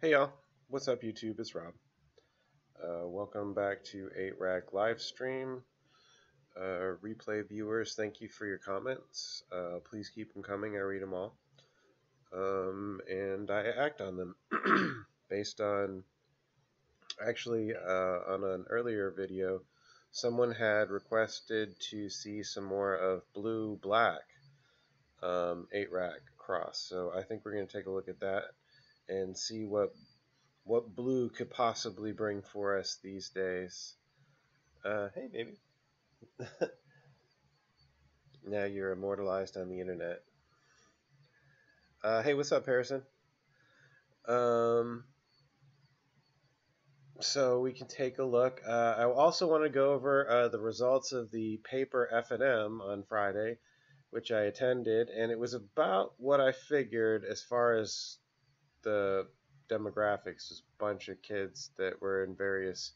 Hey y'all, what's up YouTube? It's Rob. Welcome back to 8-Rack Livestream. Replay viewers, thank you for your comments. Please keep them coming, I read them all. And I act on them based on, actually, on an earlier video, someone had requested to see some more of BlueRack 8-Rack cross. So I think we're going to take a look at that and see what blue could possibly bring for us these days. Hey, baby. Now you're immortalized on the internet. Hey, what's up, Harrison? Um, so we can take a look. I also want to go over the results of the paper FNM on Friday, which I attended, and it was about what I figured as far as the demographics. There's a bunch of kids that were in various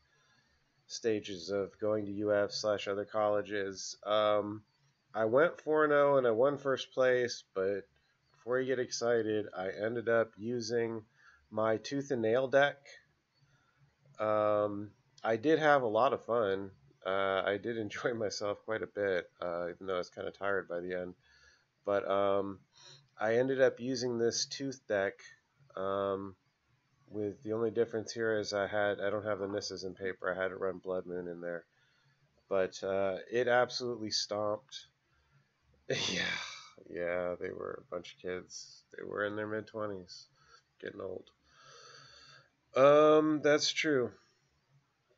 stages of going to UF/other colleges. I went 4-0 and I won first place, but before you get excited, I ended up using my tooth and nail deck. I did have a lot of fun. I did enjoy myself quite a bit, even though I was kind of tired by the end. But I ended up using this tooth deck. With the only difference here is I don't have the misses in paper. I had to run Blood Moon in there, but it absolutely stomped. Yeah, yeah, they were a bunch of kids. They were in their mid-20s, getting old. That's true,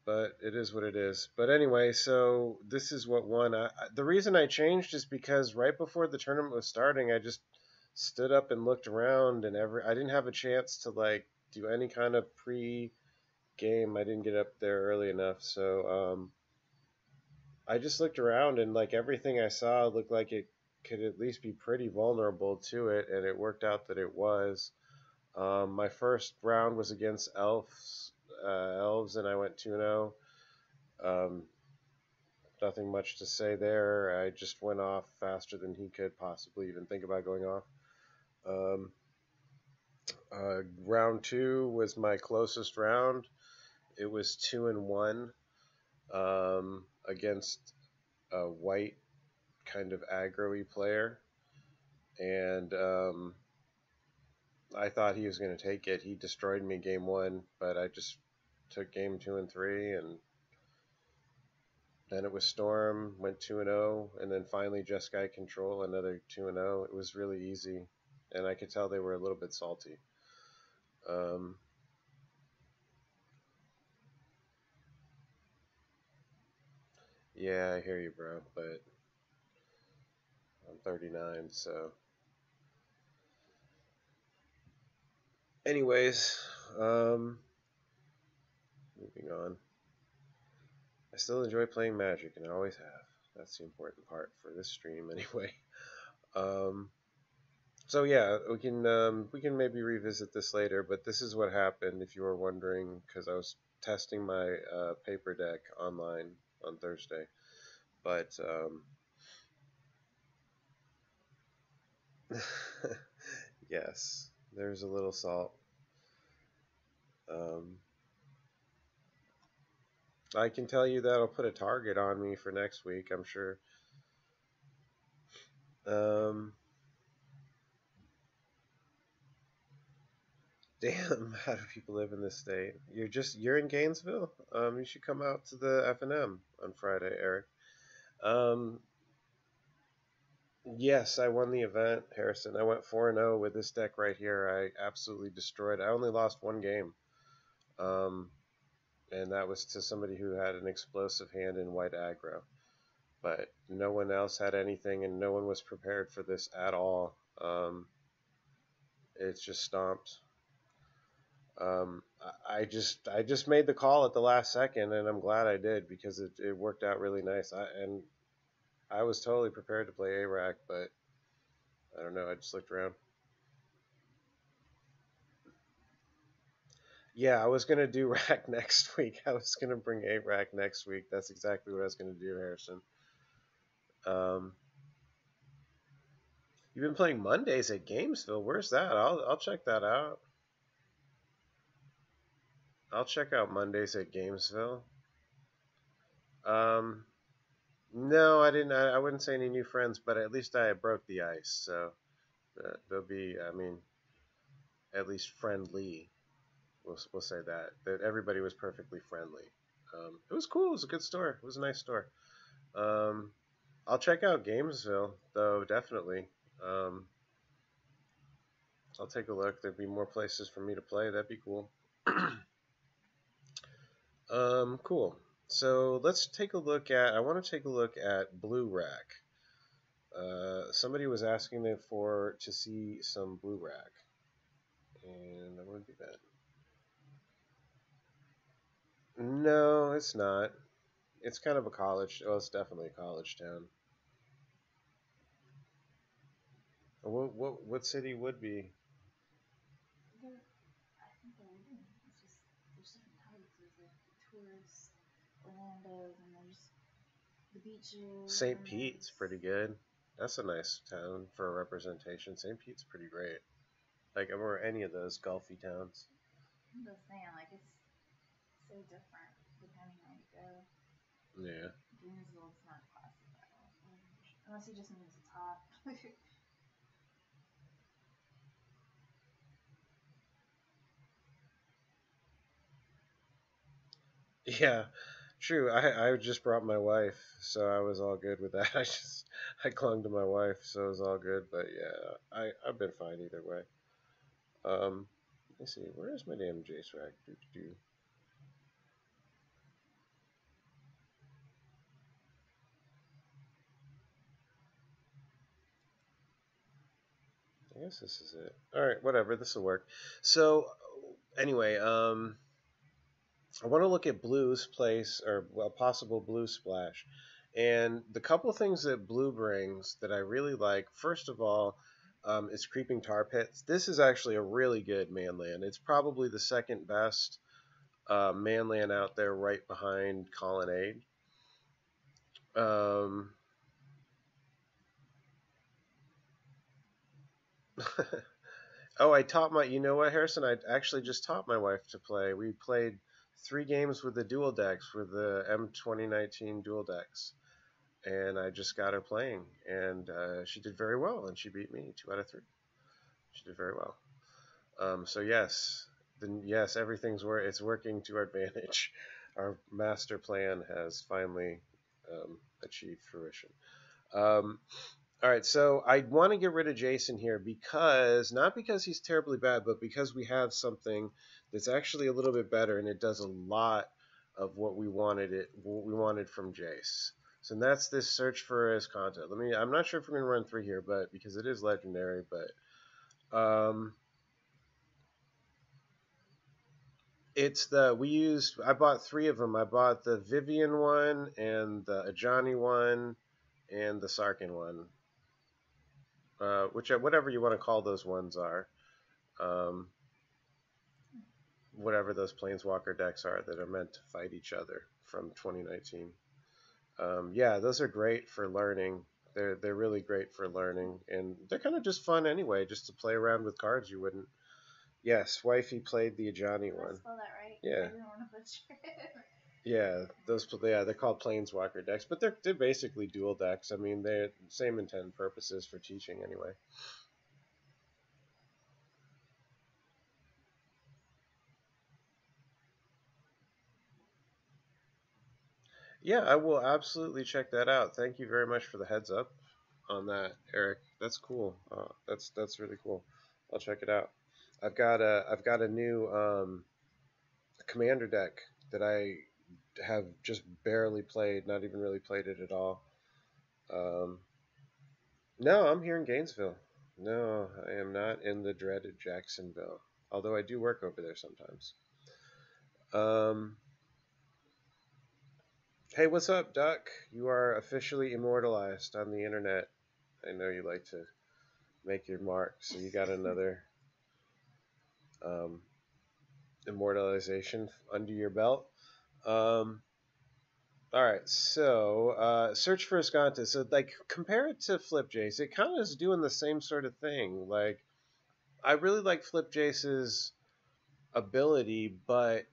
but it is what it is. But anyway, so this is what won. The reason I changed is because right before the tournament was starting, I just stood up and looked around, and I didn't have a chance to like do any kind of pre-game. I didn't get up there early enough, so I just looked around and like everything I saw looked like it could at least be pretty vulnerable to it, and it worked out that it was. My first round was against elves, and I went 2-0. Um, Nothing much to say there. I just went off faster than he could possibly even think about going off. Um, Round two was my closest round. It was 2-1 against a white kind of aggro-y player, and I thought he was going to take it. He destroyed me game one, but I just took game 2 and 3, and then it was Storm, went 2-0, and then finally Jeskai Control, another 2-0. It was really easy, and I could tell they were a little bit salty. Um, yeah, I hear you, bro, but I'm 39, so. Anyways, moving on. I still enjoy playing Magic, and I always have. That's the important part for this stream, anyway. Um, so yeah, we can maybe revisit this later, but this is what happened. If you were wondering, because I was testing my paper deck online on Thursday, but yes, there's a little salt. Um, I can tell you that'll put a target on me for next week, I'm sure. Um, Damn, how do people live in this state? You're in Gainesville? You should come out to the FNM on Friday, Eric. Um, yes, I won the event, Harrison. I went 4-0 with this deck right here. I absolutely destroyed. I only lost one game. Um, and that was to somebody who had an explosive hand in white aggro. But no one else had anything, and no one was prepared for this at all. It's just stomped. I just made the call at the last second, and I'm glad I did because it worked out really nice. I was totally prepared to play A-Rack, but I don't know. I just looked around. Yeah, I was gonna do Rack next week. I was gonna bring A-Rack next week. That's exactly what I was gonna do, Harrison. Um, you've been playing Mondays at Gamesville. Where's that? I'll check that out. I'll check out Mondays at Gamesville. Um, no, I didn't. I wouldn't say any new friends, but at least I broke the ice, so they'll be. I mean, at least friendly. We'll say that everybody was perfectly friendly. It was cool. It was a good store. It was a nice store. Um, I'll check out Gamesville though, definitely. Um, I'll take a look. There'd be more places for me to play. That'd be cool. Cool. So let's take a look at. I want to take a look at BlueRack. Somebody was asking me for to see some BlueRack, and that wouldn't be bad. No, it's not. It's kind of a college. Oh, it's definitely a college town. What city would be? I think they're in. It's just there's different types. There's like the tourist Orlando's, and there's the beaches. St. Pete's pretty good. That's a nice town for a representation. St. Pete's pretty great. Like, or any of those Gulfy towns. I'm just saying, like it's so different depending on where you go. Yeah. Gainesville's not classified unless he just means it's hot. Yeah, true. I just brought my wife, so I was all good with that. I clung to my wife, so it was all good. But yeah, I've been fine either way. Let me see. Where is my damn Jace rack? I guess this is it. All right, whatever. This will work. So anyway, I want to look at Blue's place or a possible Blue splash. And the couple things that Blue brings that I really like, first of all, is Creeping Tar Pits. This is actually a really good manland. It's probably the second best manland out there, right behind Colonnade. Um, oh, I taught my. You know what, Harrison? I actually just taught my wife to play. We played 3 games with the dual decks, with the M2019 dual decks, and I just got her playing, and she did very well, and she beat me 2 out of 3. She did very well. So yes, then yes, it's working to our advantage. Our master plan has finally achieved fruition. Um, all right, so I want to get rid of Jason here because not because he's terribly bad, but because we have something that's actually a little bit better, and it does a lot of what we wanted from Jace. So that's this search for his content. I'm not sure if we're gonna run through here, but because it is legendary, but it's the we used. I bought 3 of them. I bought the Vivian one and the Ajani one and the Sarkin one, whatever you want to call those ones are, um, whatever those Planeswalker decks are that are meant to fight each other from 2019. Yeah, those are great for learning. They're really great for learning, and they're kind of just fun anyway, just to play around with cards you wouldn't. Yes, wifey played the Ajani Did I one. spell that right? Yeah. I didn't want to butcher it. Yeah, they're called Planeswalker decks, but they're basically dual decks. I mean, they're same intent and purposes for teaching anyway. Yeah, I will absolutely check that out. Thank you very much for the heads up on that, Eric. That's cool. That's really cool. I'll check it out. I've got a new commander deck that I have just barely played, not even really played it at all. Um, no, I'm here in Gainesville. No, I am not in the dreaded Jacksonville. Although I do work over there sometimes. Um, hey, what's up, Duck? You are officially immortalized on the internet. I know you like to make your mark, so you got another um, immortalization under your belt. Um, all right, so search for Escanta. So, like, compare it to Flip Jace. It kind of is doing the same sort of thing. Like, I really like Flip Jace's ability, but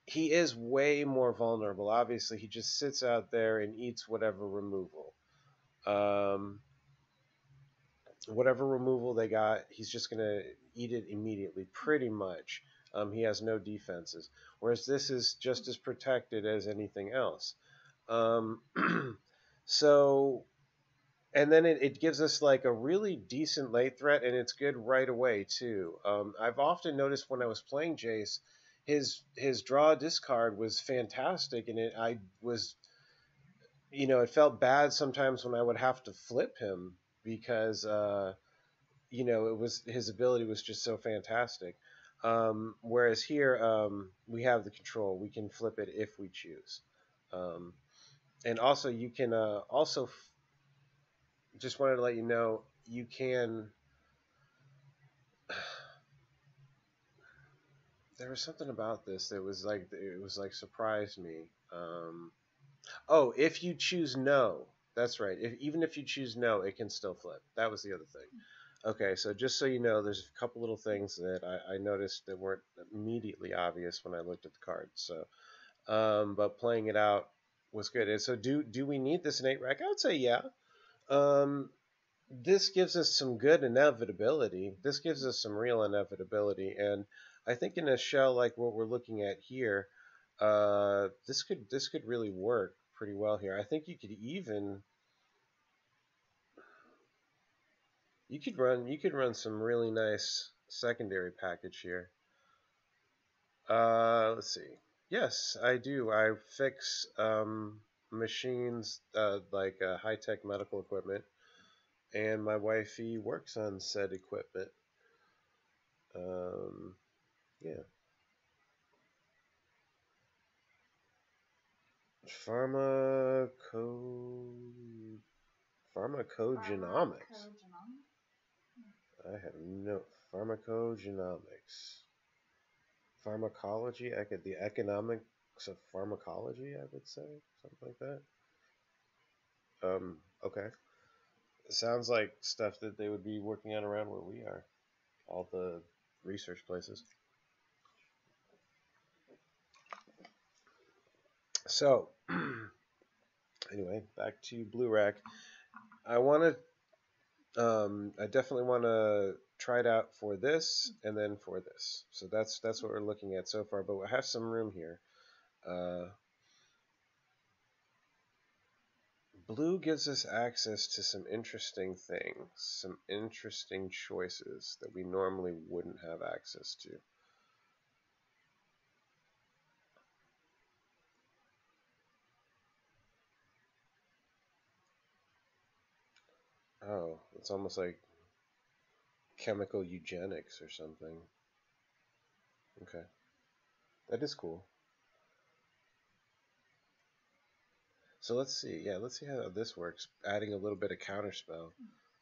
he is way more vulnerable. Obviously, he just sits out there and eats um, whatever removal they got. He's just gonna eat it immediately, pretty much. He has no defenses, whereas this is just as protected as anything else. Um, so and then it gives us like a really decent late threat, and it's good right away too. I've often noticed when I was playing Jace, his draw discard was fantastic, and I was, it felt bad sometimes when I would have to flip him because it was his ability was just so fantastic. Whereas here, we have the control; we can flip it if we choose. Um, and also, you can just wanted to let you know you can. There was something about this that was like surprised me. Oh, if you choose no, that's right. Even if you choose no, it can still flip. That was the other thing. Okay, so just so you know, there's a couple little things that I noticed that weren't immediately obvious when I looked at the cards. So, but playing it out was good. And so, do we need this in 8 rack? I would say yeah. Um, this gives us some good inevitability. This gives us some real inevitability, and I think in a shell like what we're looking at here, this could really work pretty well here. I think you could run some really nice secondary package here. Let's see. Yes, I do. I fix machines like high tech medical equipment, and my wifey works on said equipment. Um, yeah. Pharmaco pharmacogenomics. Pharmacogenomics? I have no pharmacogenomics. Pharmacology, the economics of pharmacology, I would say, something like that. Okay. Sounds like stuff that they would be working on around where we are, all the research places. So, anyway, back to BlueRack. I want to I definitely want to try it out for this and then for this. So that's what we're looking at so far. But we have some room here. Uh, Blue gives us access to some interesting things, some interesting choices that we normally wouldn't have access to. Oh, it's almost like chemical eugenics or something. Okay, that is cool. So let's see. Yeah, let's see how this works. Adding a little bit of counterspell,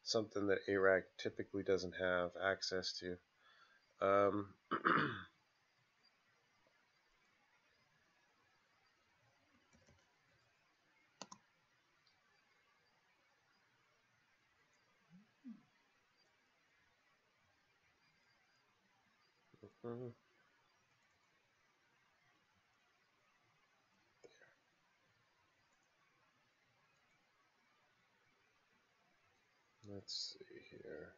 something that ARAC typically doesn't have access to. Um, let's see here.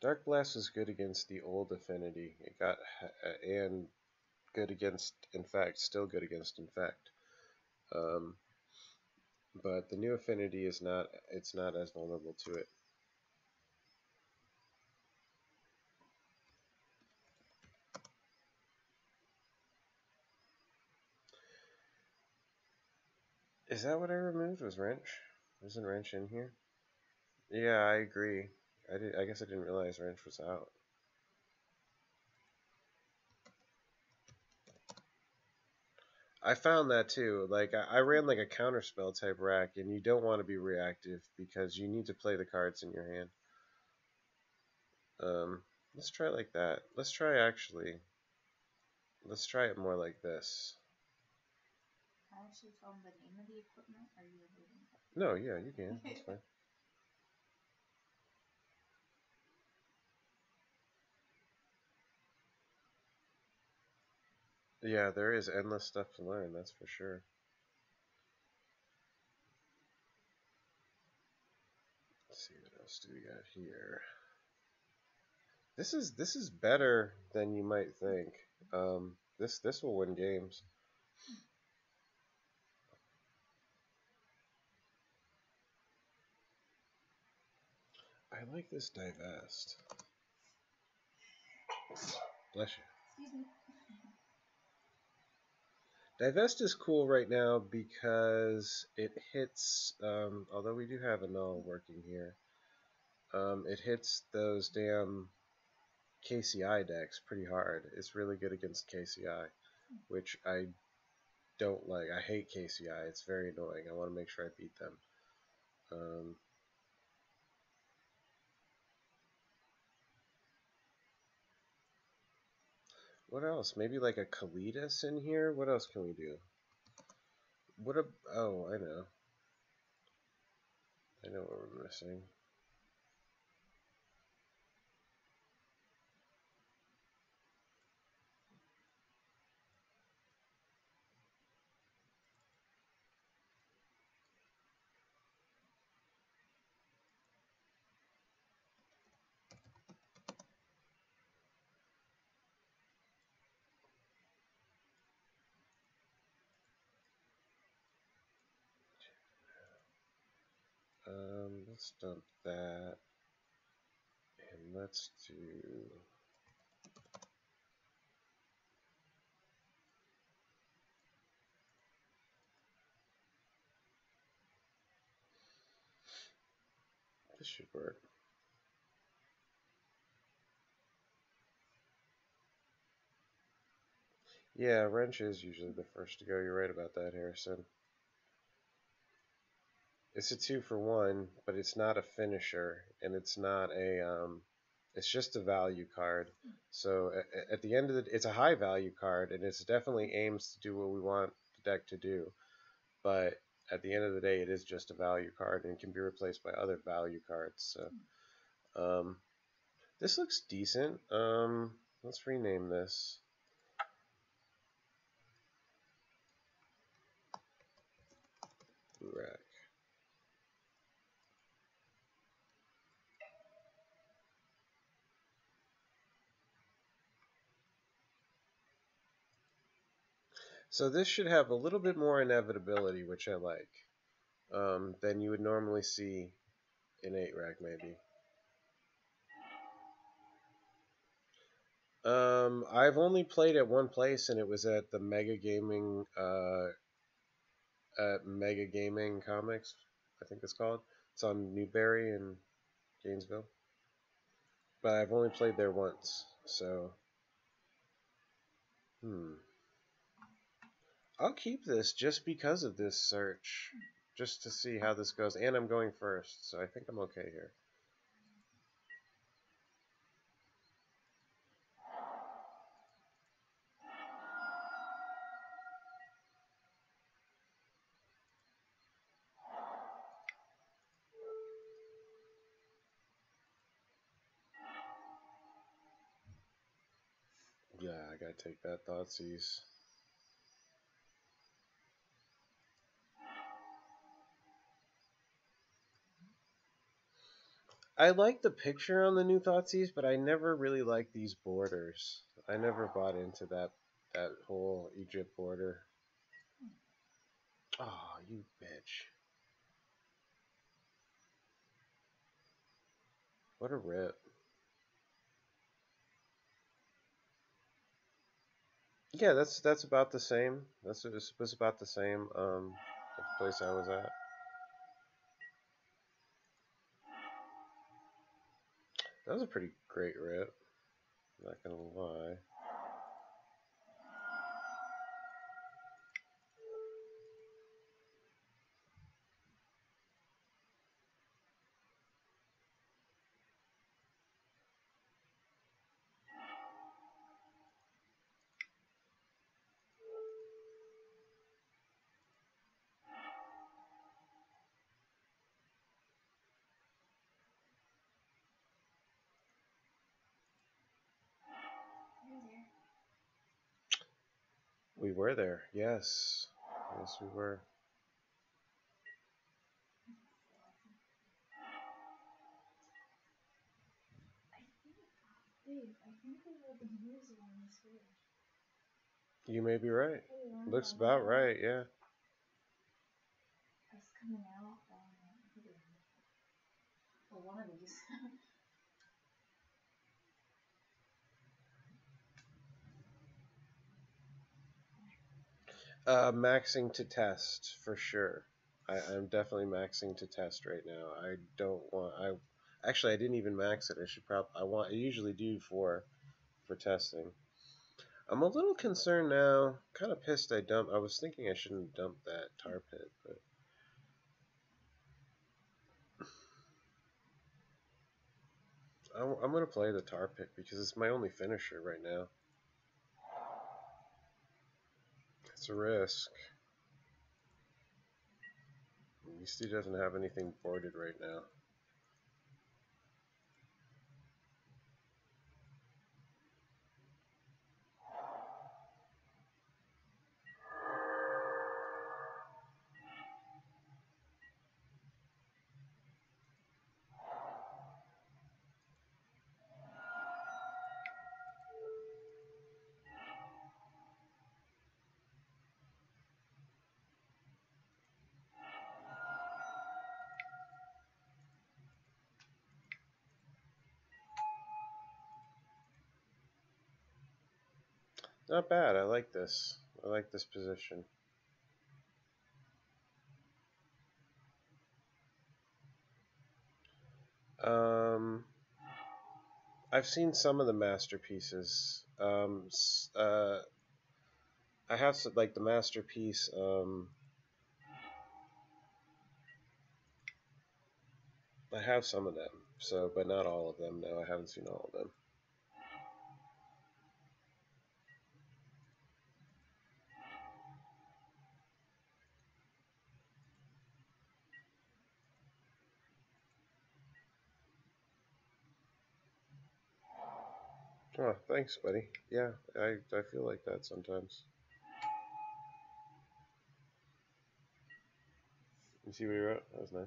Dark Blast was good against the old affinity. It got and good against Infect, still good against Infect. Um, but the new affinity is not. It's not as vulnerable to it. Is that what I removed? Was wrench? Isn't wrench in here? Yeah, I agree. I guess I didn't realize wrench was out. I found that too. Like I ran like a counterspell type rack, and you don't want to be reactive because you need to play the cards in your hand. Let's try like that. Let's try it more like this. I actually tell them the name of the equipment, or you removing it? No, yeah, you can. That's fine. Yeah, there is endless stuff to learn. That's for sure. Let's see what else do we got here. This is better than you might think. This will win games. I like this divest. Bless you. Excuse me. Divest is cool right now because it hits. Although we do have a null working here, it hits those damn KCI decks pretty hard. It's really good against KCI, which I don't like. I hate KCI. It's very annoying. I want to make sure I beat them. Um, what else? Maybe like a Kalidas in here? What else can we do? What a... Oh, I know. I know what we're missing. Let's dump that. And let's do... This should work. Yeah, Wrench is usually the first to go. You're right about that, Harrison. It's a 2-for-1, but it's not a finisher, and it's not a it's just a value card. So at the end of it's a high value card, and it's definitely aims to do what we want the deck to do. But at the end of the day, it is just a value card and can be replaced by other value cards. So this looks decent. Let's rename this. BlueRack. So this should have a little bit more inevitability, which I like, than you would normally see in 8-rack maybe. I've only played at one place, and it was at the Mega Gaming Comics, I think it's called. It's on Newberry in Gainesville. But I've only played there once, so I'll keep this just because of this search, just to see how this goes. And I'm going first, so I think I'm okay here. Yeah, I gotta take that Thoughtseize. I like the picture on the new Thoughtseize, but I never really liked these borders. I never bought into that whole Egypt border. Oh, you bitch. What a rip. Yeah, that's about the same. It was about the same at the place I was at. That was a pretty great rip. Not gonna lie. We were there. Yes. Yes, we were. I think they have the user on this page. You may be right. Hey, Looks about right, yeah. It's coming out for one of these. Maxing to test for sure. I'm definitely maxing to test right now. I don't want. I didn't even max it. I should probably. I usually do for testing. I'm a little concerned now. Kind of pissed I dumped. I was thinking I shouldn't have dumped that tar pit, but I'm gonna play the tar pit because it's my only finisher right now. It's a risk. At least he doesn't have anything boarded right now. Not bad. I like this. I like this position. Um, I've seen some of the masterpieces. I have some, like the masterpiece. I have some of them. So, but not all of them. No, I haven't seen all of them. Oh, thanks, buddy. Yeah, I feel like that sometimes. You see what he wrote? That was nice.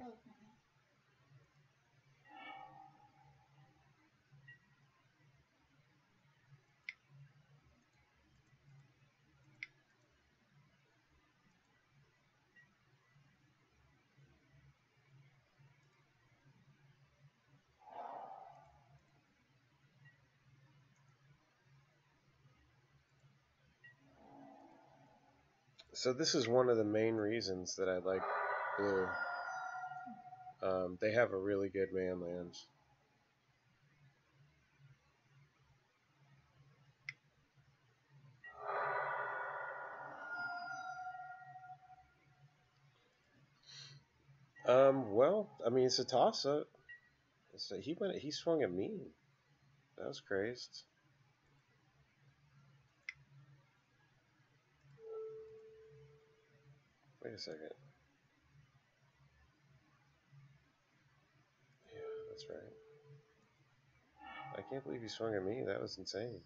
So this is one of the main reasons that I like blue. They have a really good man land. Well, I mean it's a toss up. So he swung at me. That was crazed. Wait a second. Yeah, that's right. I can't believe he swung at me. That was insane.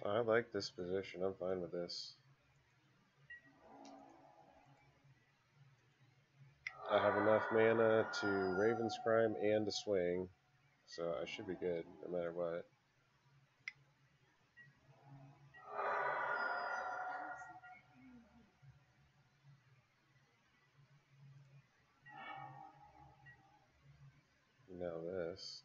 I like this position. I'm fine with this. I have enough mana to Raven's Crime and to swing, so I should be good no matter what. Now this.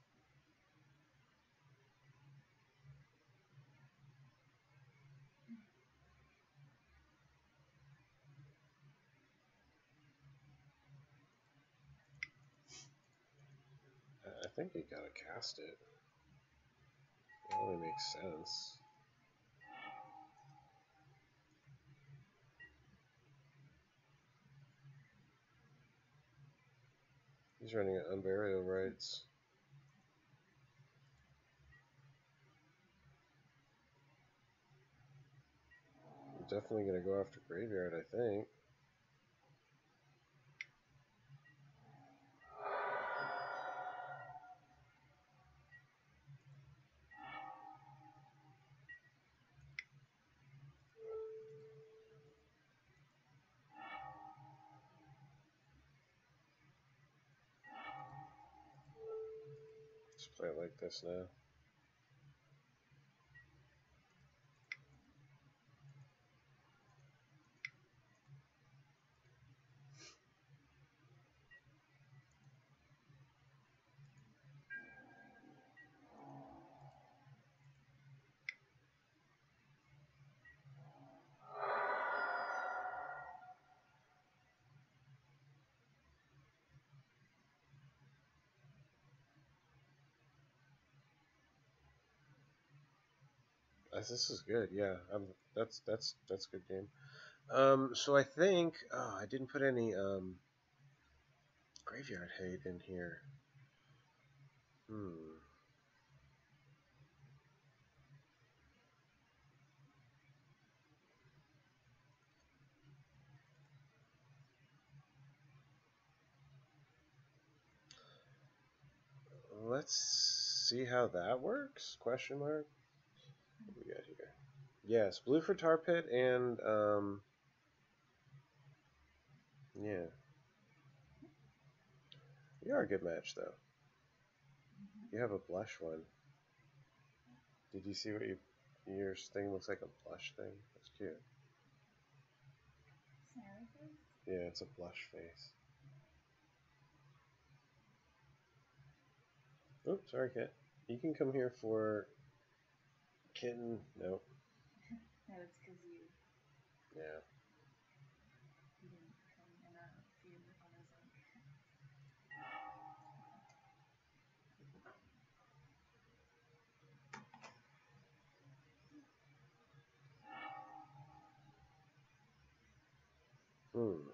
I think he gotta cast it. That only makes sense. He's running an unburial rights. I'm definitely going to go after graveyard, I think. Let's play it like this now. This is good. Yeah, that's good game. So I think I didn't put any graveyard hate in here. Hmm. Let's see how that works. Question mark. What do we got here? Yes, blue for tar pit and yeah. You are a good match though. You have a blush one. Did you see what your thing looks like a blush thing? That's cute. Smiley face? Yeah, it's a blush face. Oops, sorry, cat. You can come here for kitten. Nope. No, it's because you Yeah. didn't come in a feud on his own. Hmm.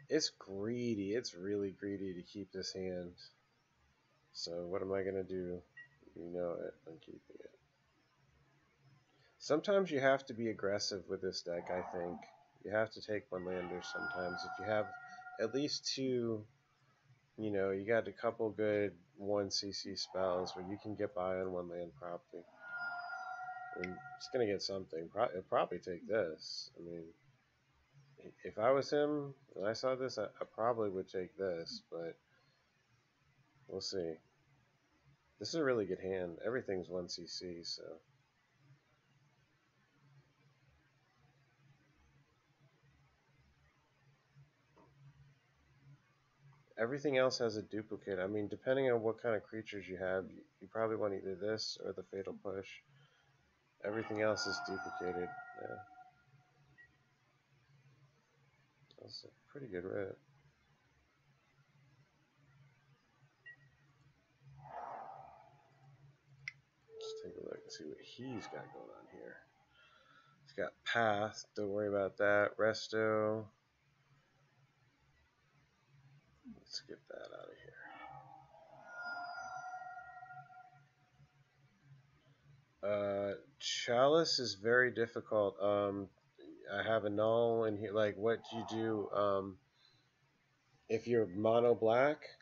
It's greedy. It's really greedy to keep this hand. So what am I gonna do? You know it. I'm keeping it. Sometimes you have to be aggressive with this deck, I think. You have to take one lander sometimes. If you have at least two, you got a couple good 1cc spells where you can get by on one land probably. And it's going to get something. It'll probably take this. I mean, if I was him and I saw this, I probably would take this, but we'll see. This is a really good hand. Everything's 1cc, so. Everything else has a duplicate. I mean, depending on what kind of creatures you have, you probably want either this or the Fatal Push. Everything else is duplicated. Yeah. That's a pretty good rip. Let's take a look and see what he's got going on here. He's got Path. Don't worry about that. Resto. Let's get that out of here. Chalice is very difficult. I have a null in here. Like, what do you do? If you're mono black,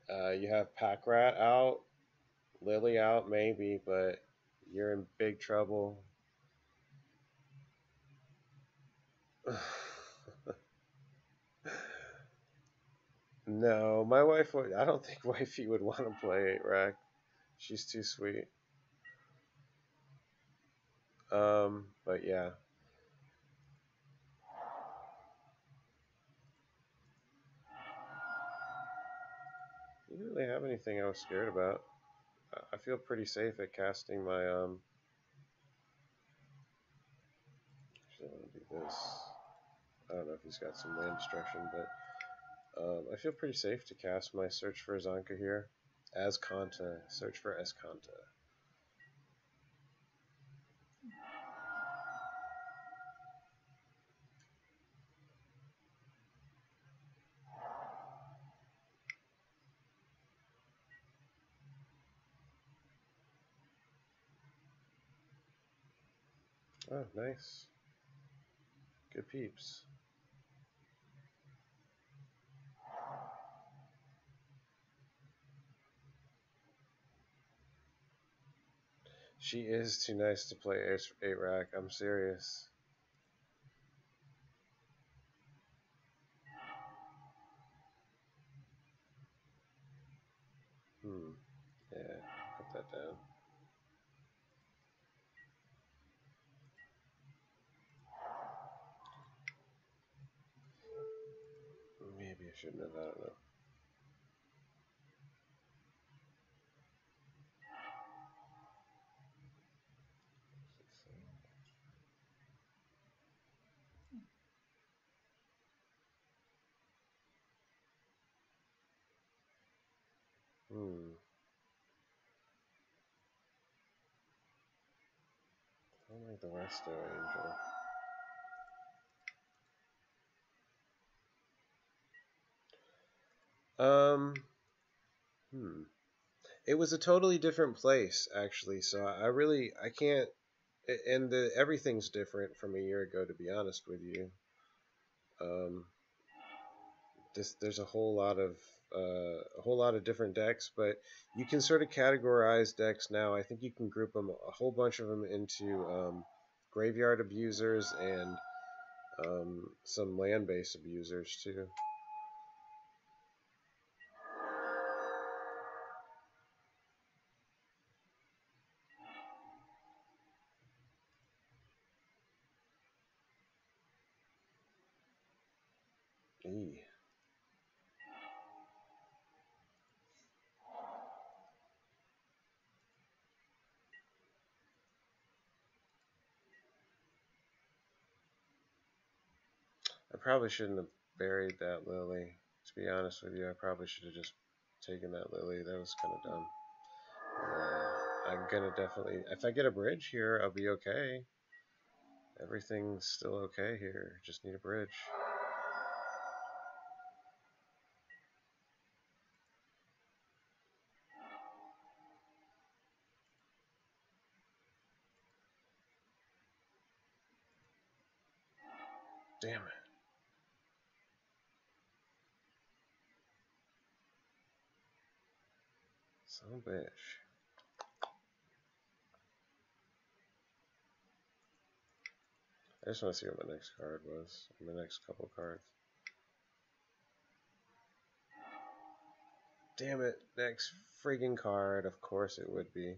you have Pack Rat out, Lily out, maybe, but you're in big trouble. No, my wife would. I don't think wifey would want to play 8-rack. She's too sweet. But yeah. You didn't really have anything I was scared about. I feel pretty safe at casting my Actually, I want to do this. I don't know if he's got some land destruction, but I feel pretty safe to cast my Search for Azanka here. As Kanta. Search for Kanta. Oh, nice. Good peeps. She is too nice to play 8 rack. I'm serious. Hmm. Yeah, put that down. Maybe I shouldn't have. I don't know. Hmm. I don't like the Resto Angel. Um. Hmm. It was a totally different place, actually. So I can't. And everything's different from a year ago, to be honest with you. Um. There's a whole lot of different decks, but you can sort of categorize decks now. I think you can group them, a whole bunch of them, into graveyard abusers and some land-based abusers too. Eee. I probably shouldn't have buried that lily. To be honest with you, I probably should have just taken that lily. That was kind of dumb. I'm gonna definitely, if I get a bridge here, I'll be okay. Everything's still okay here. Just need a bridge. Damn it. Son of a bitch. I just want to see what my next card was. My next couple cards. Damn it. Next friggin' card. Of course it would be.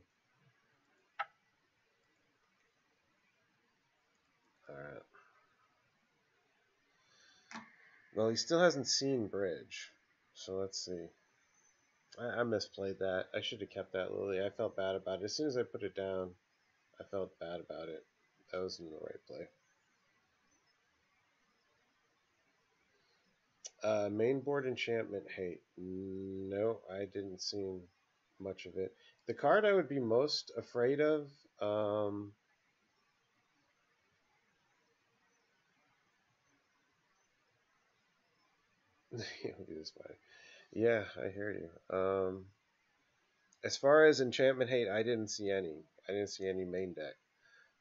Alright. Well, he still hasn't seen Bridge. So let's see. I misplayed that. I should have kept that lily. I felt bad about it. As soon as I put it down, I felt bad about it. That wasn't the right play. Mainboard enchantment hate. No, I didn't see much of it. The card I would be most afraid of. It'll be this way. Yeah, I hear you. As far as enchantment hate, I didn't see any. I didn't see any main deck.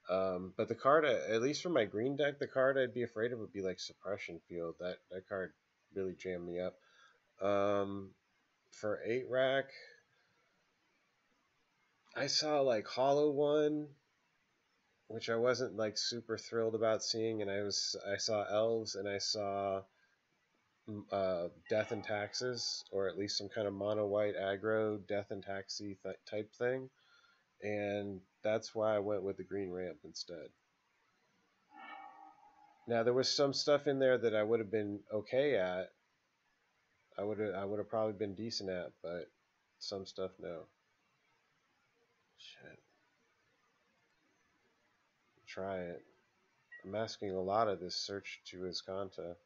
But the card, at least for my green deck, the card I'd be afraid of would be like Suppression Field. That card really jammed me up. For 8 rack, I saw like Hollow One, which I wasn't like super thrilled about seeing, and I saw Elves and I saw Death and Taxes, or at least some kind of mono white aggro Death and Taxi type thing, and that's why I went with the green ramp instead. Now there was some stuff in there that I would have been okay at. I would have probably been decent at, but some stuff no. Shit. Try it. I'm asking a lot of this search to his content.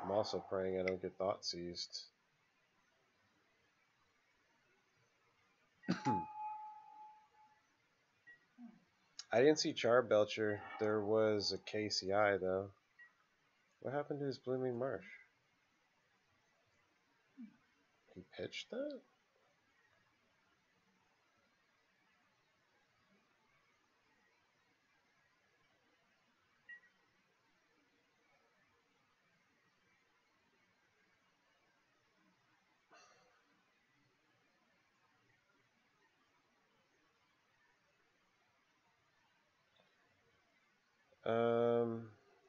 I'm also praying I don't get thought seized. I didn't see Charbelcher. There was a KCI though. What happened to his Blooming Marsh? He pitched that?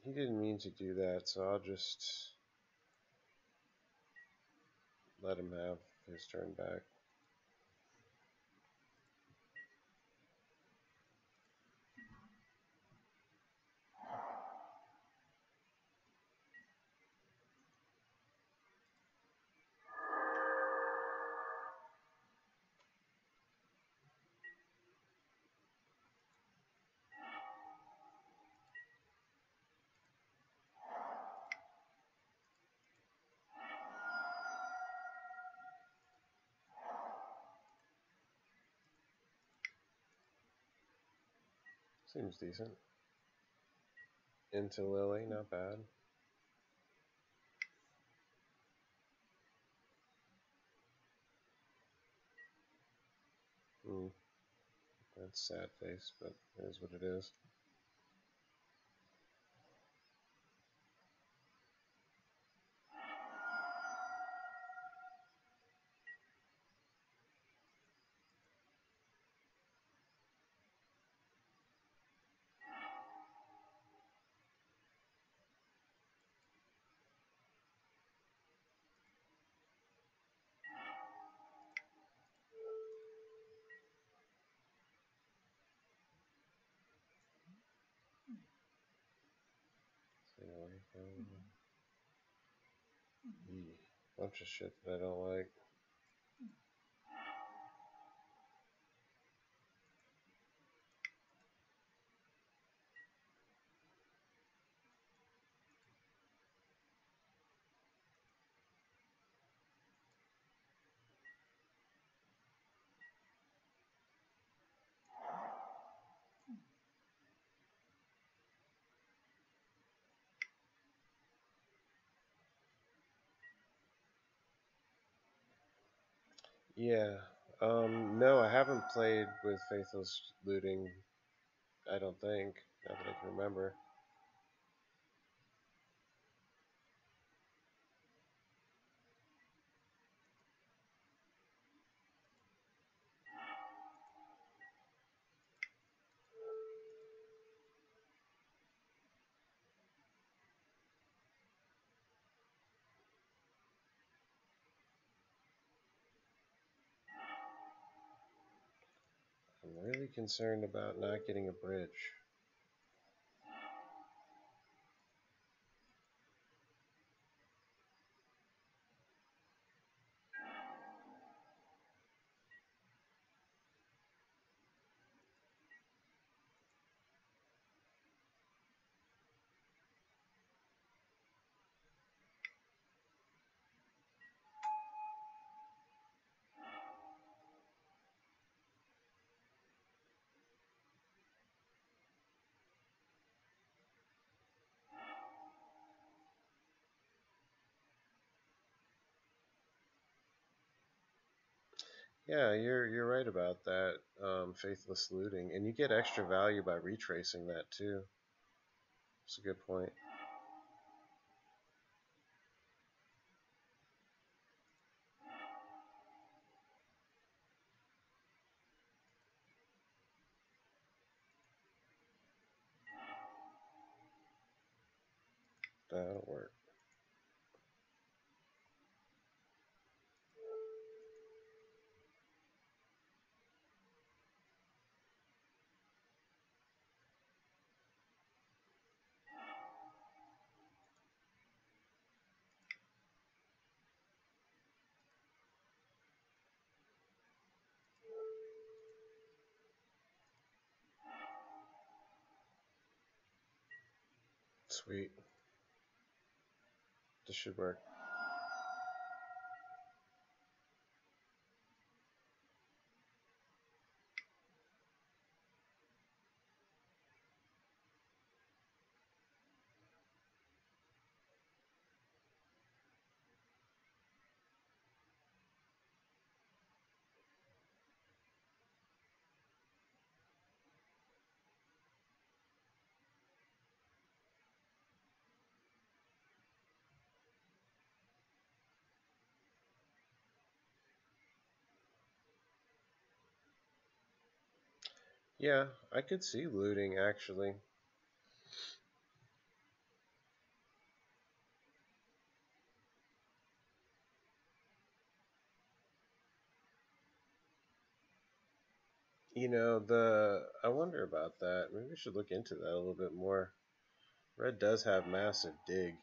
He didn't mean to do that, so I'll just let him have his turn back. Seems decent. Into Lily, not bad. Hmm, that's sad face, but it is what it is. Stay away from bunch of shit that I don't like. Yeah. No, I haven't played with Faithless Looting. I don't think. Not that I can remember. I'm really concerned about not getting a bridge. Yeah, you're right about that. Faithless Looting, and you get extra value by retracing that too. That's a good point. That'll work. Sweet. This should work. Yeah, I could see looting actually. I wonder about that. Maybe we should look into that a little bit more. Red does have massive dig.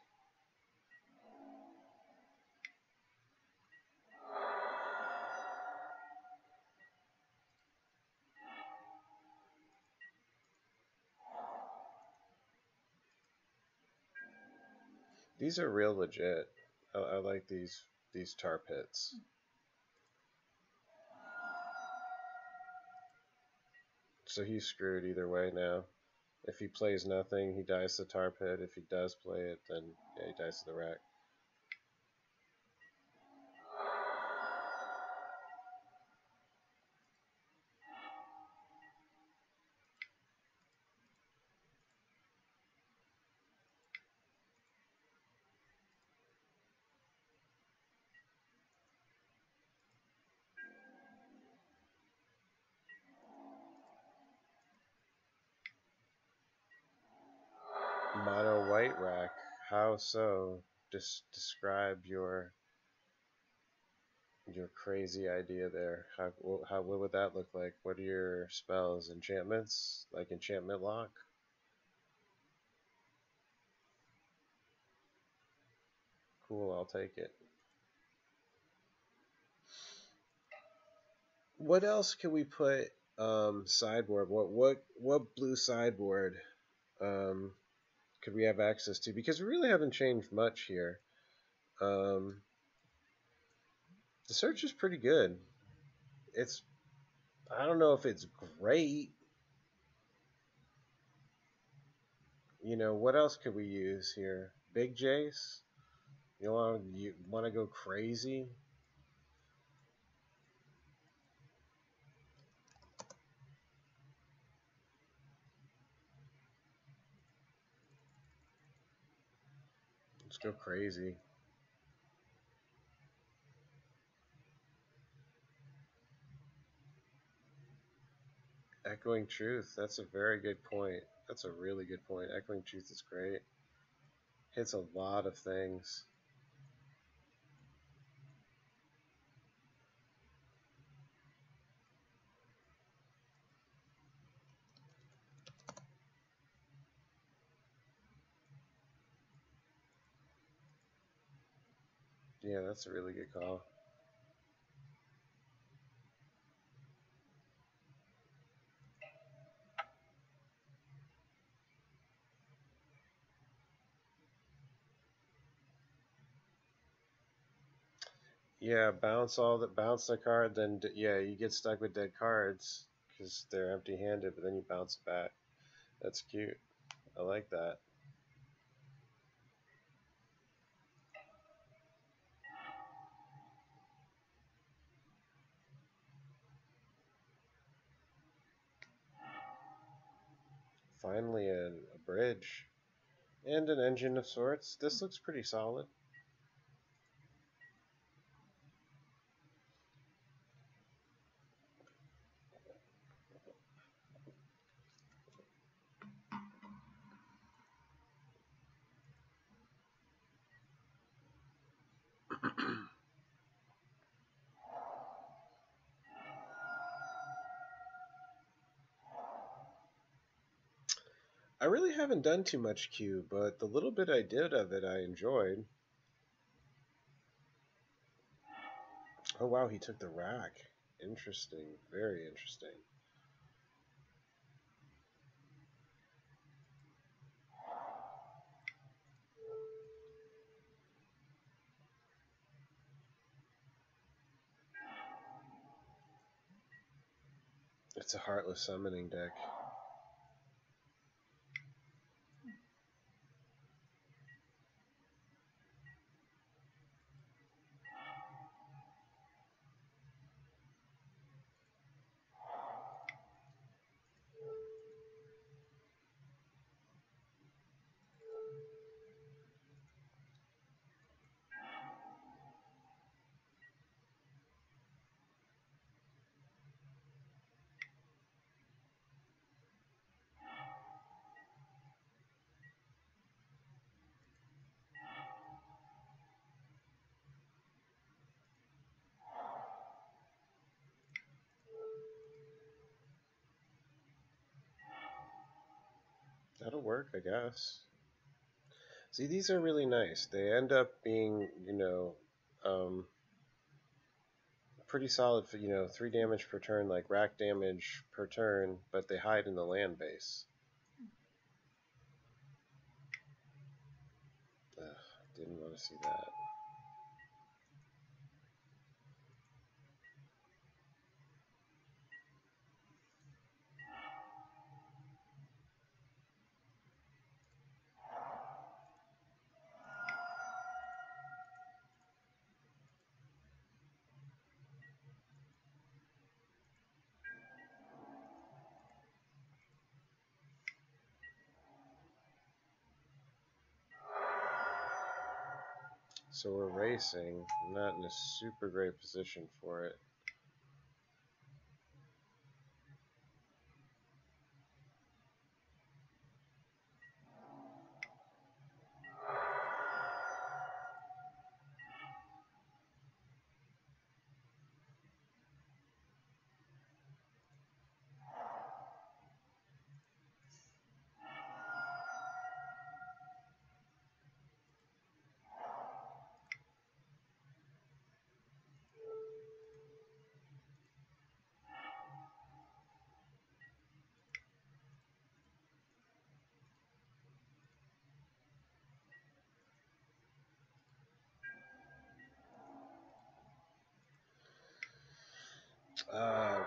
These are real legit. I like these tar pits. So he's screwed either way now. If he plays nothing, he dies to the tar pit. If he does play it, then yeah, he dies to the rack. Mono white rack. How so? Just describe your crazy idea there. What would that look like? What are your spells? Enchantments? Like enchantment lock? Cool, I'll take it. What else can we put sideboard? What blue sideboard um, could we have access to? Because we really haven't changed much here. Um, the search is pretty good. It's I don't know if it's great. What else could we use here? Big Jace. You want to go crazy? Let's go crazy. Echoing Truth. That's a very good point. That's a really good point. Echoing Truth is great. Hits a lot of things. Yeah, that's a really good call. Yeah, bounce the card, then yeah, you get stuck with dead cards because they're empty-handed, but then you bounce it back. That's cute. I like that. Finally, a bridge and an engine of sorts. This looks pretty solid. I really haven't done too much Q, but the little bit I did of it, I enjoyed. Oh wow, he took the rack. Interesting. Very interesting. It's a heartless summoning deck. work, I guess. See, these are really nice. They end up being, pretty solid for, 3 damage per turn, like rack damage per turn, but they hide in the land base. Ugh, didn't want to see that. So we're racing, not in a super great position for it.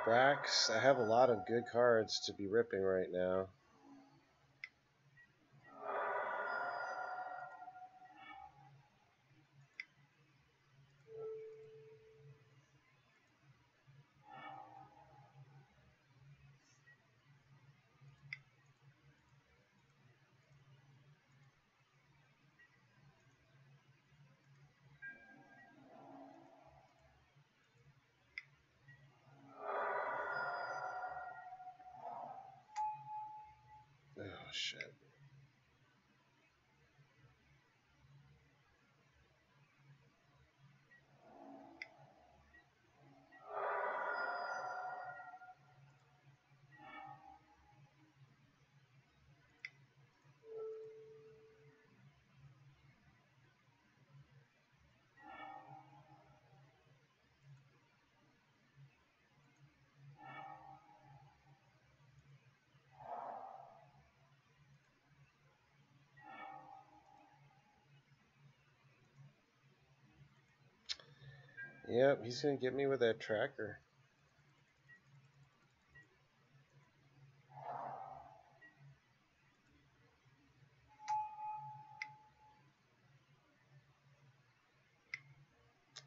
Racks, I have a lot of good cards to be ripping right now. Oh, shit. Yep, he's going to get me with that tracker.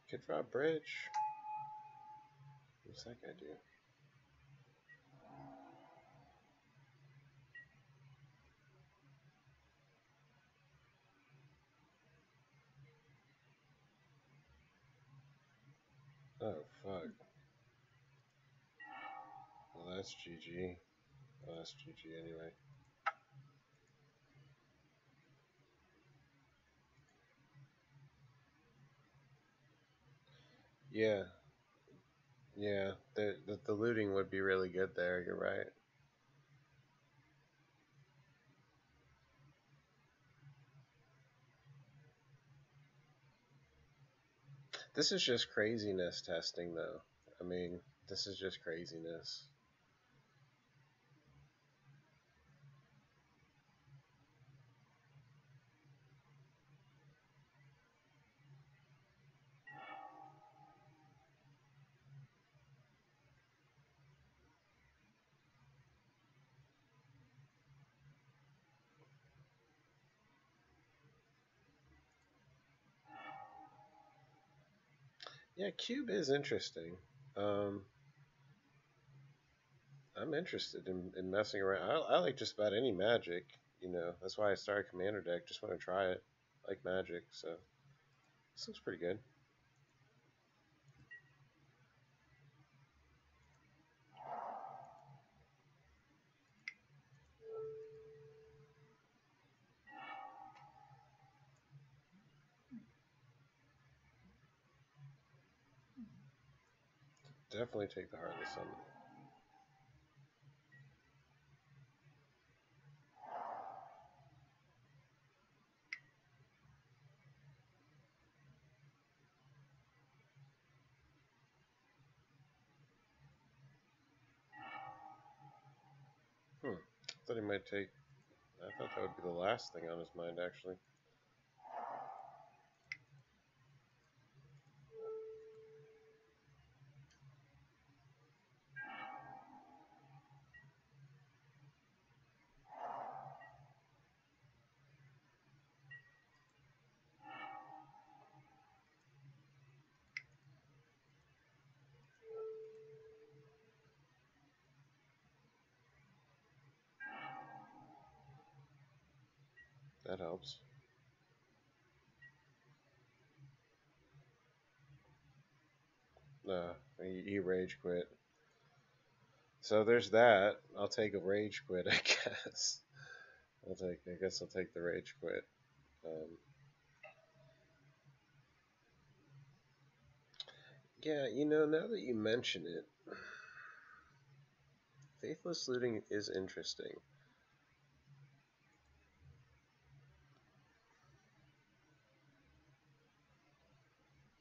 Could draw a bridge. What's that guy do? Oh, fuck. Well, that's GG. Well, that's GG anyway. Yeah, yeah. The looting would be really good there, you're right. This is just craziness testing, though. I mean, this is just craziness. Yeah, Cube is interesting. Um, I'm interested in messing around. I like just about any Magic. That's why I started Commander deck. Just want to try it. I like Magic, so this looks pretty good. Definitely take the Heartless Summon. thought he might take. I thought that would be the last thing on his mind, actually. That helps. He rage quit. So there's that. I'll take a rage quit, I guess. I guess I'll take the rage quit. Yeah, now that you mention it, faithless looting is interesting.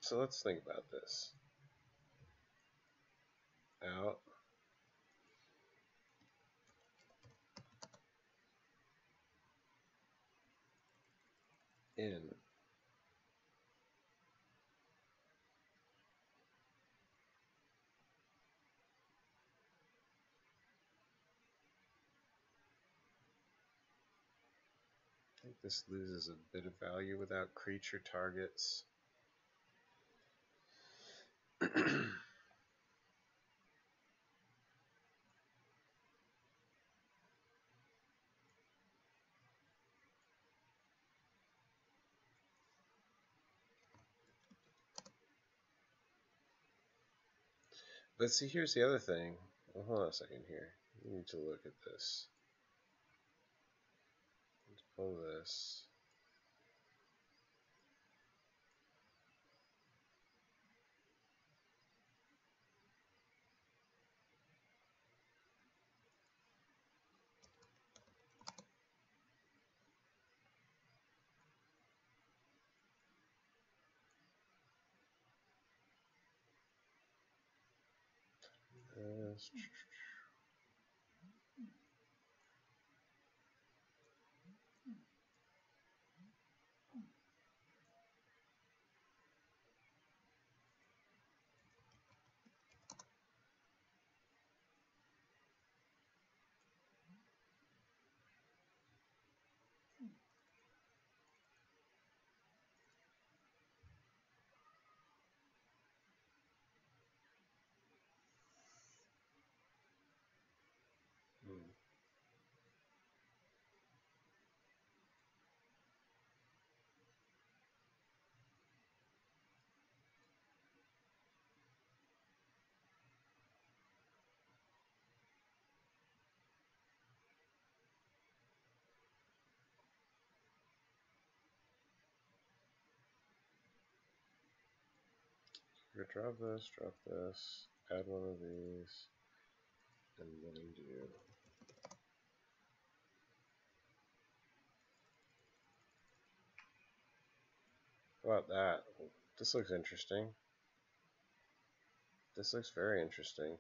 So let's think about this. Out. In. I think this loses a bit of value without creature targets. But see, here's the other thing. Well, hold on a second here. You need to look at this. Let's pull this. This. Drop this, add one of these, and then do. How about that? This looks interesting. This looks very interesting.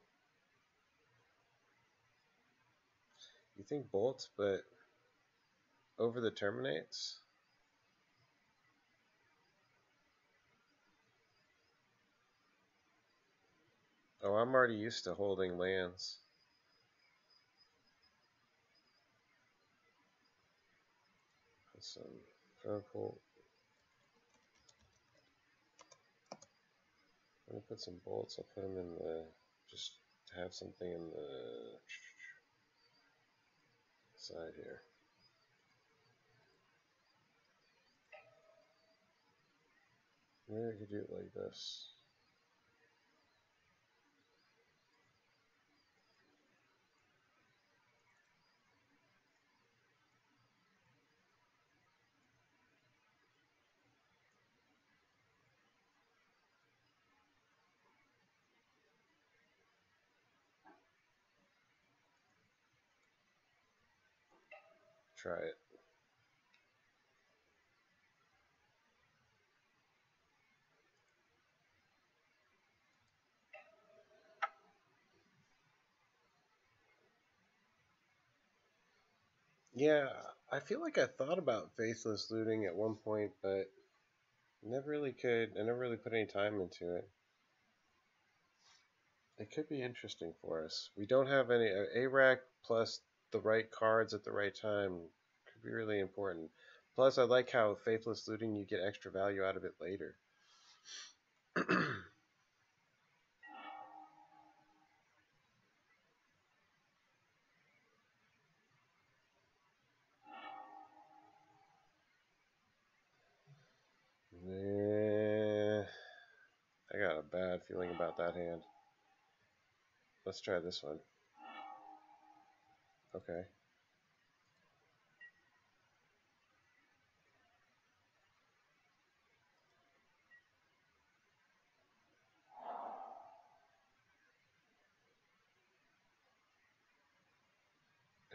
You think bolts, but over the terminates? Oh, I'm already used to holding lands. Put some purple. I'm gonna put some bolts. I'll put them in the, just to have something in the side here. Maybe I could do it like this. Try it. Yeah, I feel like I thought about faithless looting at one point, but never really could. I never really put any time into it. It could be interesting for us. We don't have any A-Rack plus the right cards at the right time could be really important. Plus, I like how faithless looting you get extra value out of it later. Nah, I got a bad feeling about that hand. Let's try this one. Okay.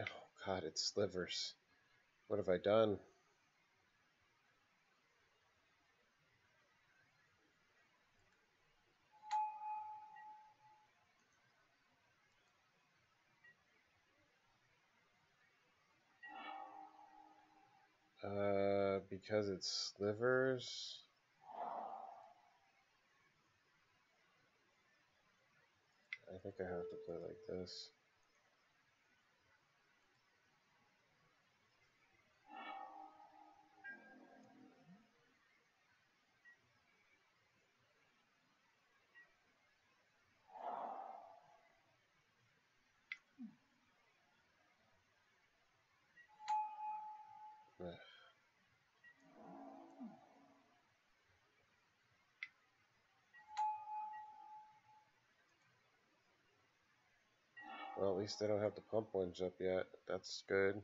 Oh God, it's slivers. What have I done? Because it's slivers. I think I have to play like this. Well, at least I don't have to pump ones up yet. That's good.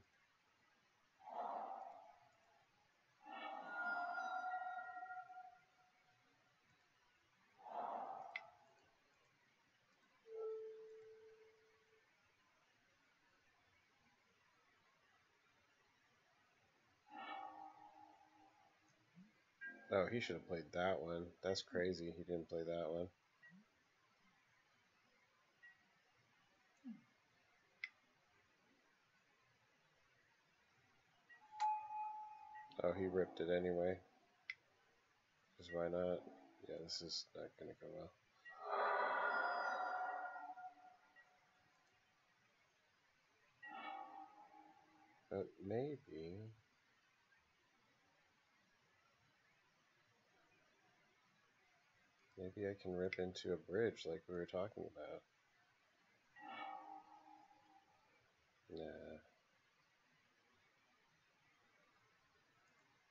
Oh, he should have played that one. That's crazy. He didn't play that one. Oh, he ripped it anyway. Because why not? Yeah, this is not going to go well. But maybe. Maybe I can rip into a bridge like we were talking about. Nah.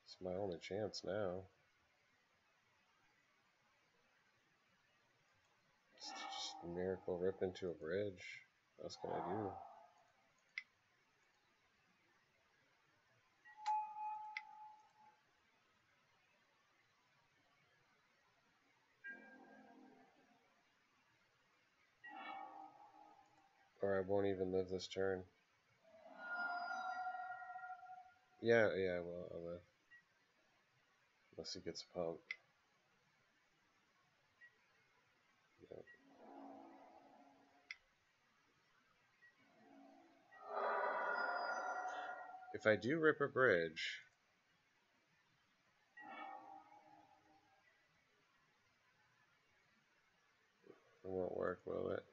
It's my only chance now. Just a miracle rip into a bridge. What else can I do? Or I won't even live this turn. Yeah, well, I'll live. Unless he gets pumped. Yep. If I do rip a bridge, it won't work, will it?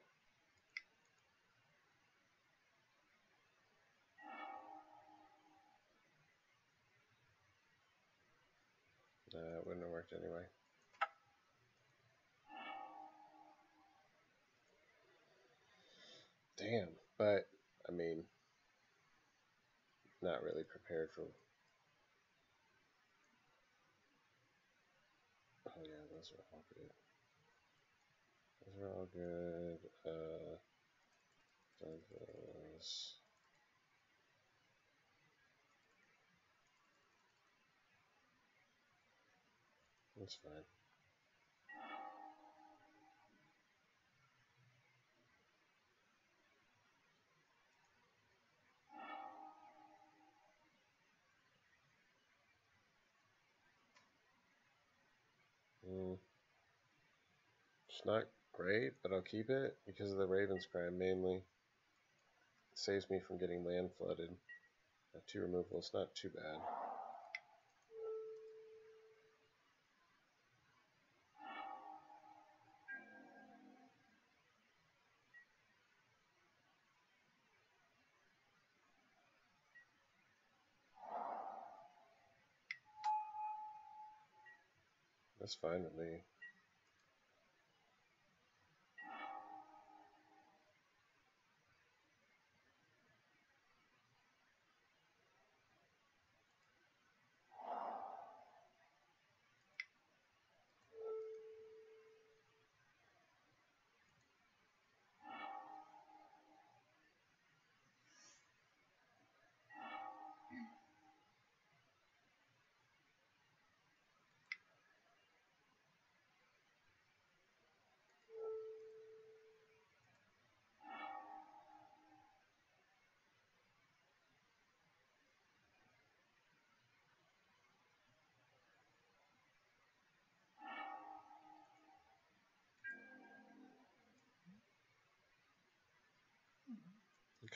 Nah, it wouldn't have worked anyway. Damn. But, I mean, not really prepared for. Oh, yeah, those are all good. Those are all good. Those. That's fine. Mm, it's not great, but I'll keep it because of the Raven's Crime mainly. It saves me from getting land flooded. 2 removals, not too bad. That's fine with me.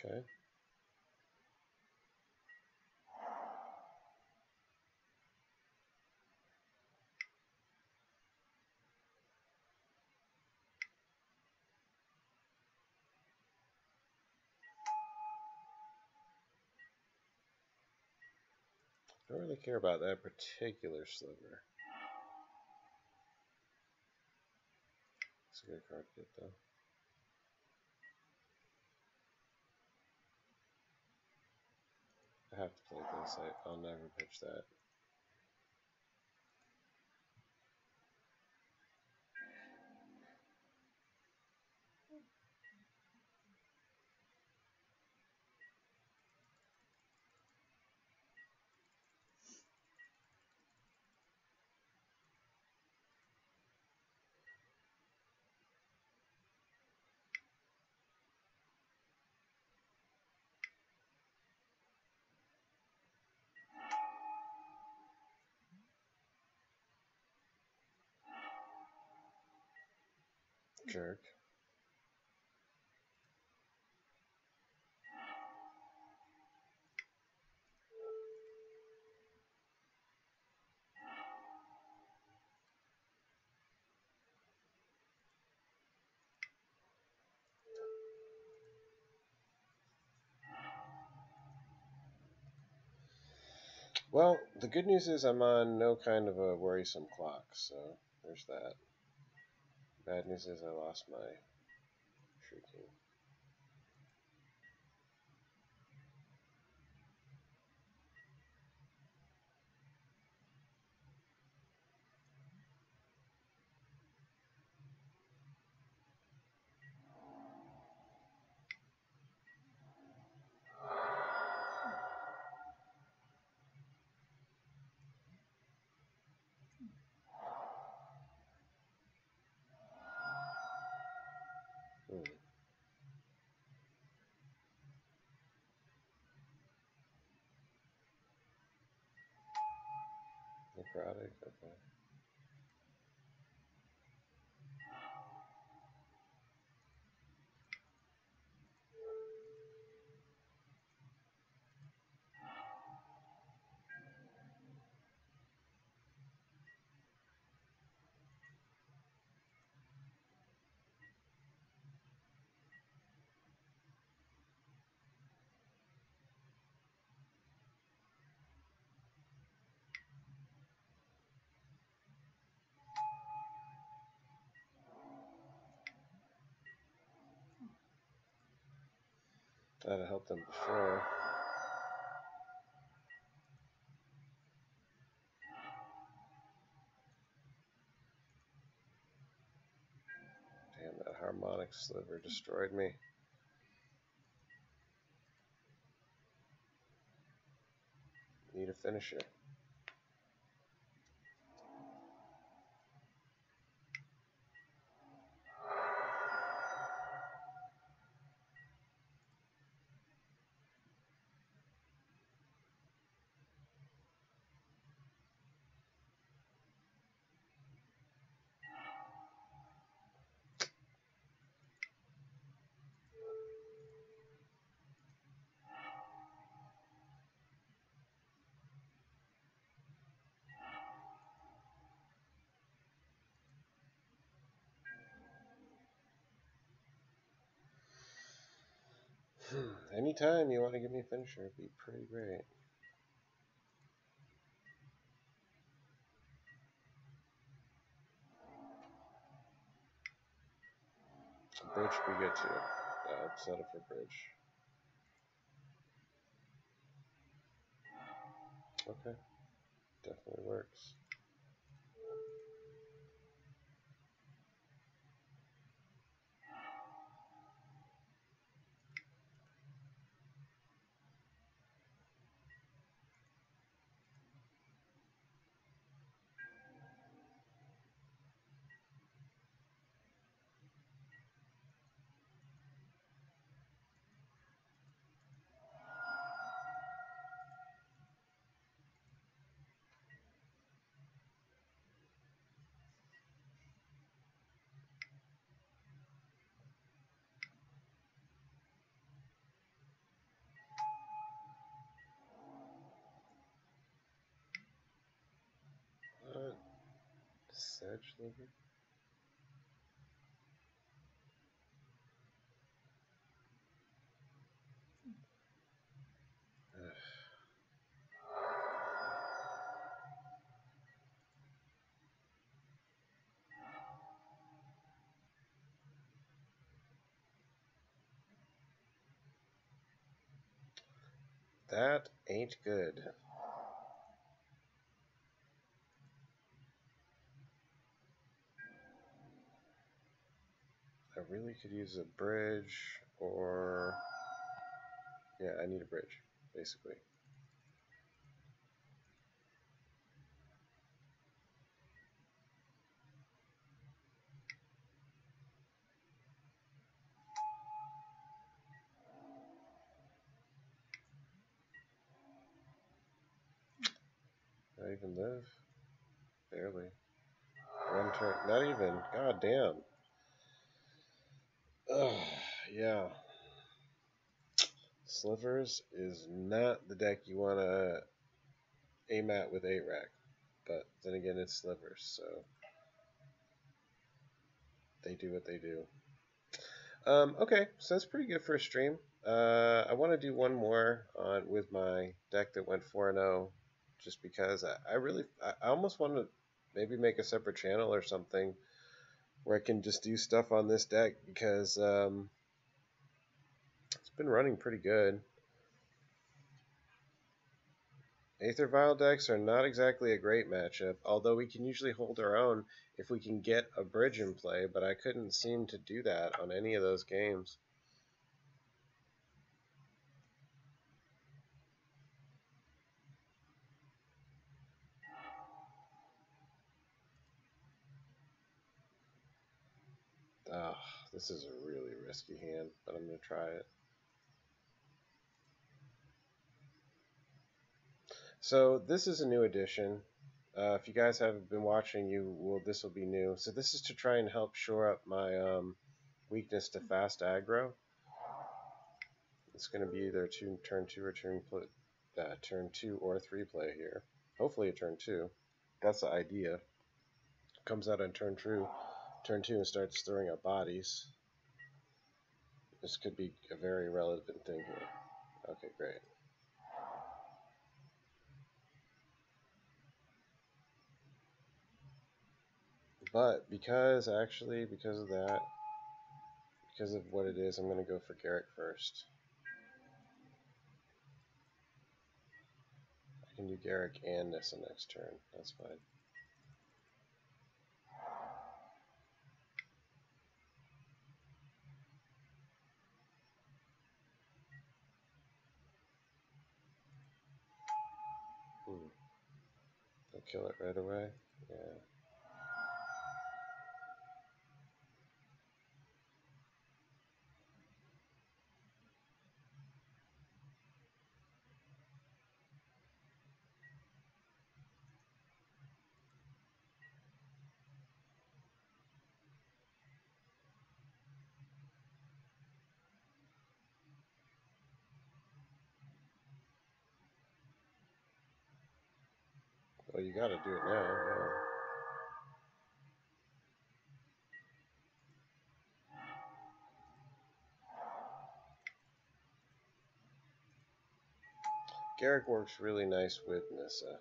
Okay. Don't really care about that particular sliver. It's a good card to get, though. I have to play this. I'll never pitch that. Jerk. Well, the good news is I'm on no kind of a worrisome clock, so there's that. Bad news is I lost my shrieking. Necrotic, okay. That'd have helped them before. Damn, that harmonic sliver destroyed me. Need a finisher. Anytime you want to give me a finisher, it'd be pretty great. Bridge would be good too. I'll settle for bridge. Okay, definitely works. What? Sedge liver? That ain't good. I really could use a bridge or... Yeah, I need a bridge, basically. Not even live? Barely. One turn. Not even. God damn. Ugh, yeah. Slivers is not the deck you want to aim at with 8-rack. But then again, it's slivers, so they do what they do. Okay, so that's pretty good for a stream. I want to do one more on with my deck that went 4-0, just because I almost want to maybe make a separate channel or something where I can just do stuff on this deck because it's been running pretty good. Aether Vial decks are not exactly a great matchup, although we can usually hold our own if we can get a bridge in play, but I couldn't seem to do that on any of those games. Oh, this is a really risky hand, but I'm going to try it. So this is a new addition. If you guys haven't been watching, this will be new. So this is to try and help shore up my weakness to fast aggro. It's going to be either turn 2 or turn 2 or 3 play here. Hopefully a turn 2. That's the idea. Comes out on turn 2 and starts throwing up bodies. This could be a very relevant thing here. Okay, great. But because of that, because of what it is, I'm going to go for Garrick first. I can do Garrick and Nissa next turn. That's fine. I'll kill it right away. Yeah. Well, you got to do it now. Yeah. Garrick works really nice with Nissa.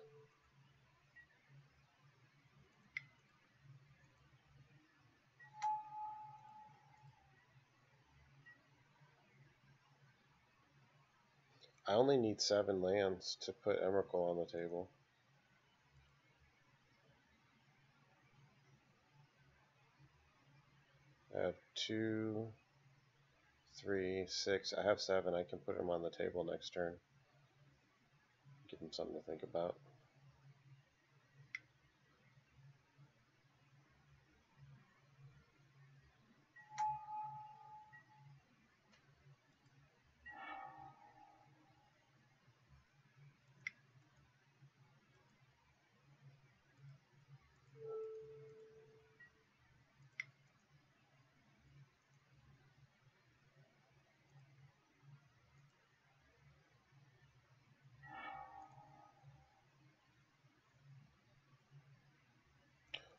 I only need 7 lands to put Emrakul on the table. I have 2, 3, 6. I have 7. I can put him on the table next turn. Give him something to think about.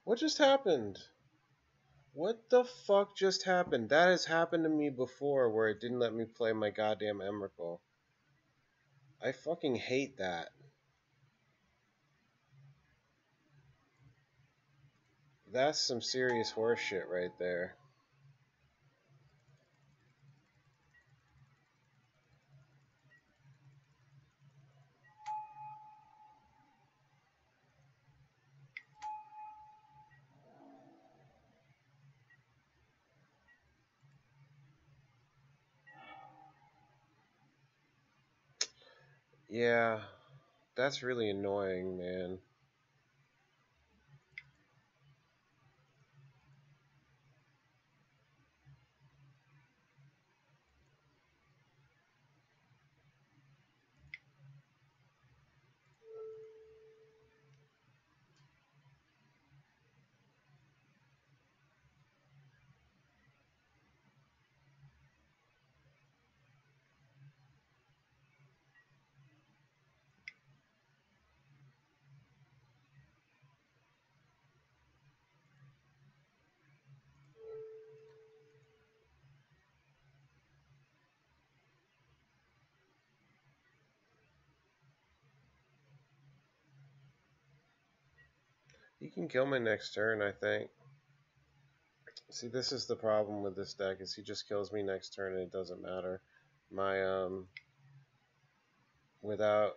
What just happened? What the fuck just happened? That has happened to me before where it didn't let me play my goddamn Emrakul. I fucking hate that. That's some serious horseshit right there. Yeah, that's really annoying, man. He can kill me next turn, I think. See, this is the problem with this deck, is he just kills me next turn and it doesn't matter. My, without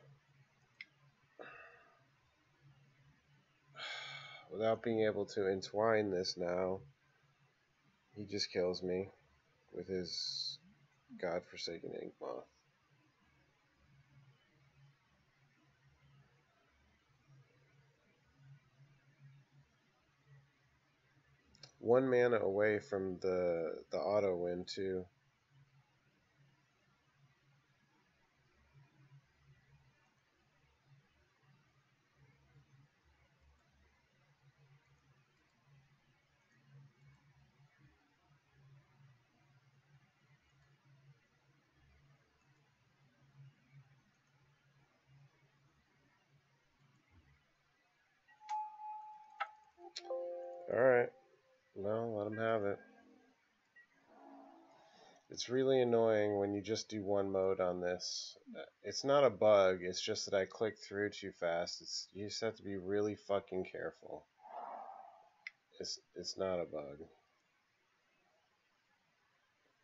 being able to entwine this now, he just kills me with his godforsaken Inkmoth. One mana away from the auto win too. Alright. Well, let him have it. It's really annoying when you just do one mode on this. It's not a bug, it's just that I click through too fast. You just have to be really fucking careful. It's not a bug.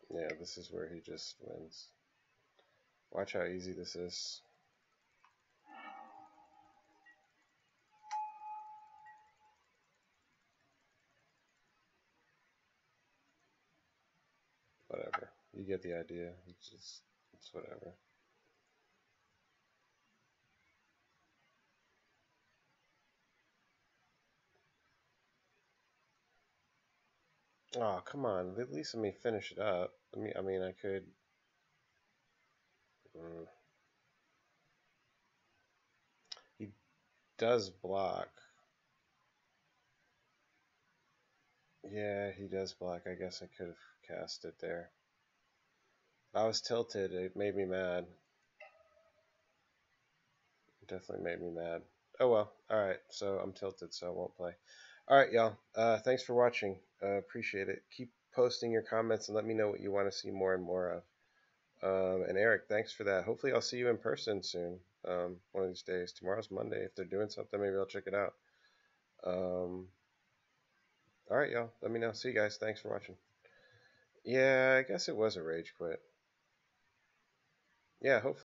Yeah, this is where he just wins. Watch how easy this is. Whatever. You get the idea. It's whatever. Oh, come on. At least let me finish it up. I mean, I could. Mm, he does block. Yeah, he does block. I guess I could have cast it there. I was tilted. It made me mad. It definitely made me mad. Oh well. Alright, so I'm tilted, so I won't play. Alright, y'all. Thanks for watching. Appreciate it. Keep posting your comments and let me know what you want to see more and more of. And Eric, thanks for that. Hopefully I'll see you in person soon. one of these days. Tomorrow's Monday. If they're doing something, maybe I'll check it out. All right, y'all. Let me know. See you guys. Thanks for watching. Yeah, I guess it was a rage quit. Yeah, hopefully.